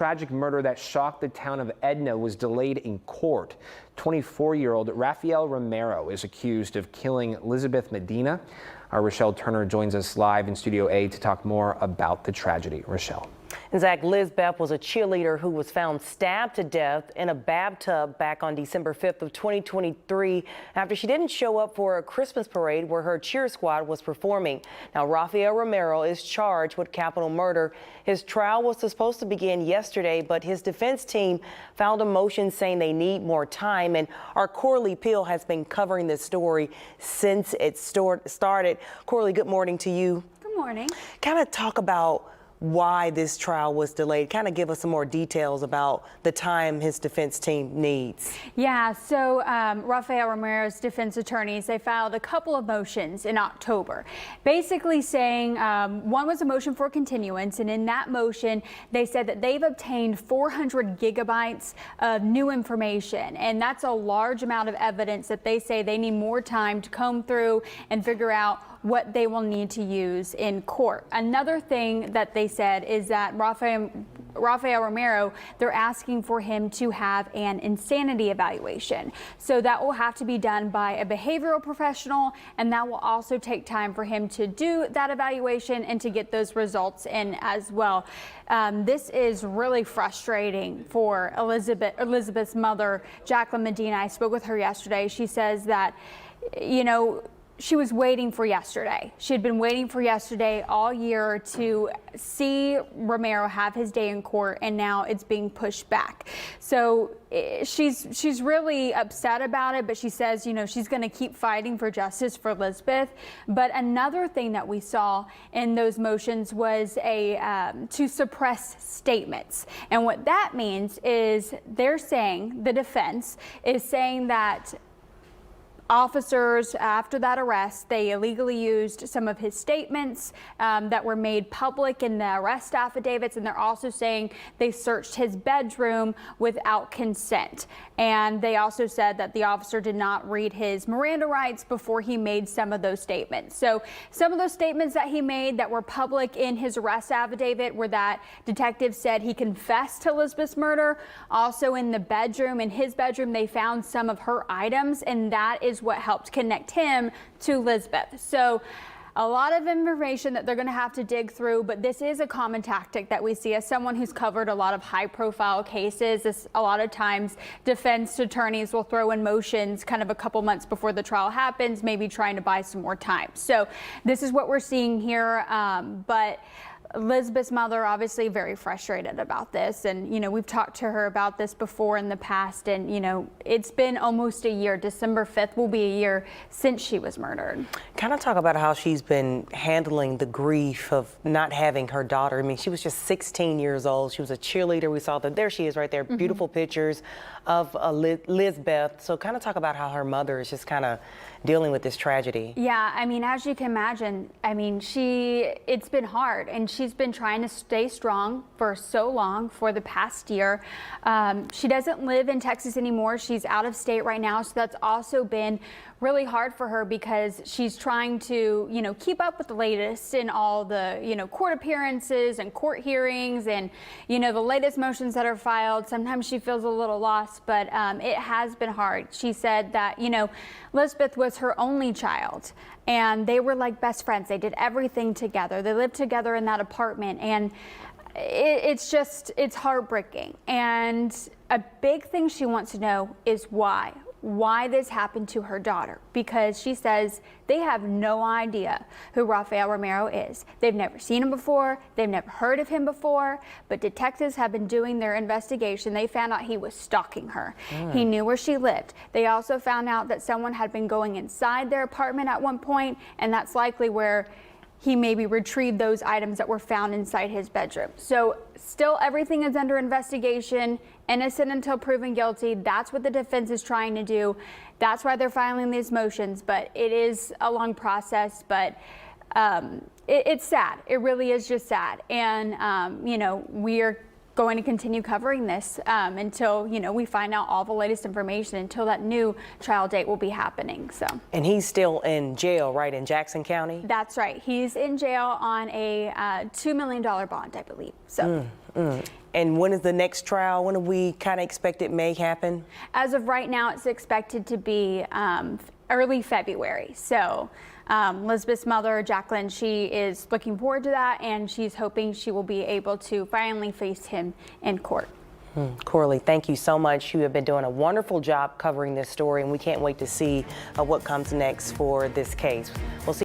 Tragic murder that shocked the town of Edna was delayed in court. 24-year-old Rafael Romero is accused of killing Lizbeth Medina. Our Rochelle Turner joins us live in Studio A to talk more about the tragedy. Rochelle. And Zach, Lizbeth was a cheerleader who was found stabbed to death in a bathtub back on December 5th of 2023 after she didn't show up for a Christmas parade where her cheer squad was performing. Now, Rafael Romero is charged with capital murder. His trial was supposed to begin yesterday, but his defense team filed a motion saying they need more time. And our Corley Peel has been covering this story since it started. Corley, good morning to you. Good morning. Kind of talk about why this trial was delayed. Kind of give us some more details about the time his defense team needs. Yeah, so Rafael Romero's defense attorneys, they filed a couple of motions in October, basically saying one was a motion for continuance, and in that motion they said that they've obtained 400 gigabytes of new information, and that's a large amount of evidence that they say they need more time to comb through and figure out what they will need to use in court. Another thing that they said is that Rafael Romero, they're asking for him to have an insanity evaluation. So that will have to be done by a behavioral professional, and that will also take time for him to do that evaluation and to get those results in as well. This is really frustrating for Elizabeth's mother, Jacqueline Medina. I spoke with her yesterday. She says that, you know, she was waiting for yesterday. She had been waiting for yesterday all year to see Romero have his day in court, and now it's being pushed back. So she's really upset about it, but she says, you know, she's going to keep fighting for justice for Lizbeth. But another thing that we saw in those motions was to suppress statements. And what that means is they're saying, the defense is saying that officers, after that arrest, they illegally used some of his statements that were made public in the arrest affidavits, and they're also saying they searched his bedroom without consent. And they also said that the officer did not read his Miranda rights before he made some of those statements. So some of those statements that he made that were public in his arrest affidavit were that detectives said he confessed to Lizbeth's murder. Also in the bedroom, in his bedroom, they found some of her items, and that is what helped connect him to Lizbeth. So a lot of information that they're going to have to dig through, but this is a common tactic that we see as someone who's covered a lot of high profile cases. A lot of times defense attorneys will throw in motions kind of a couple months before the trial happens, maybe trying to buy some more time. So this is what we're seeing here, but Lizbeth's mother obviously very frustrated about this, and you know, we've talked to her about this before in the past, and you know, it's been almost a year. December 5th will be a year since she was murdered. Kind of talk about how she's been handling the grief of not having her daughter. I mean, she was just 16 years old. She was a cheerleader. We saw that. There she is right there. Beautiful pictures of Lizbeth. So kind of talk about how her mother is just kind of dealing with this tragedy. Yeah, I mean, as you can imagine, I mean, it's been hard, and she's been trying to stay strong for so long, for the past year. She doesn't live in Texas anymore. She's out of state right now, so that's also been really hard for her because she's trying to, you know, keep up with the latest in all the, you know, court appearances and court hearings and, you know, the latest motions that are filed. Sometimes she feels a little lost, but it has been hard. She said that, you know, Lizbeth was her only child, and they were like best friends. They did everything together. They lived together in that apartment, and it's heartbreaking. And a big thing she wants to know is why this happened to her daughter, because she says they have no idea who Rafael Romero is. They've never seen him before. They've never heard of him before, but detectives have been doing their investigation. They found out he was stalking her. He knew where she lived. They also found out that someone had been going inside their apartment at one point, and that's likely where he maybe retrieved those items that were found inside his bedroom. So still everything is under investigation, innocent until proven guilty. That's what the defense is trying to do. That's why they're filing these motions, but it is a long process, but it's sad. It really is just sad. And, you know, we're going to continue covering this until, you know, we find out all the latest information, until that new trial date will be happening. So. And he's still in jail, right, in Jackson County? That's right. He's in jail on a $2 million bond, I believe. So. And when is the next trial? When do we kind of expect it may happen? As of right now, it's expected to be early February. So Lizbeth's mother, Jacqueline, she is looking forward to that, and she's hoping she will be able to finally face him in court. Corley, thank you so much. You have been doing a wonderful job covering this story, and we can't wait to see what comes next for this case. We'll see